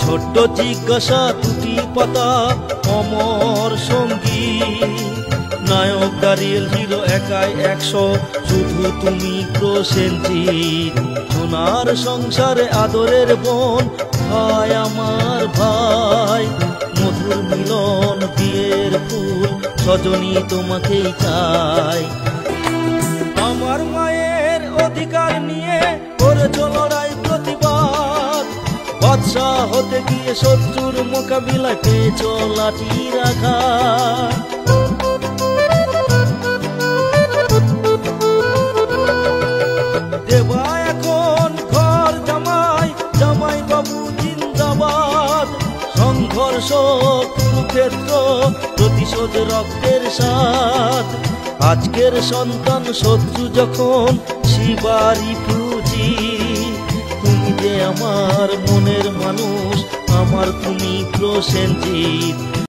ছোট্ট জিজ্ঞাসা টুটি পাতা অমর সঙ্গী, নায়ক দাঁড়িয়ে হিরো একাই 100, শুধু তুমি প্রসেনজিৎ। সোনার সংসারে আদরের বোন, ভাই আমার ভাই, মধুর মিলন বিয়ের ফুল, সজনী তোমাকেই চাই। আমার মায়ের অধিকার নিয়ে করেছ লড়াই প্রতিবাদ, বাদশাহ হতে গিয়ে শত্রুর মোকাবিলায় পেয়েছ লাঠির আঘাত। দেবা এখন ঘর জামাই, জামাই বাবু জিন্দাবাদ। সংঘর্ষ কুরুক্ষেত্র, প্রতিশোধ রক্তের স্বাদ। আজকের সন্তান শত্রু যখন শিবারি পুজি, তুমি যে আমার মনের মানুষ, আমার তুমি প্রসেনজিৎ।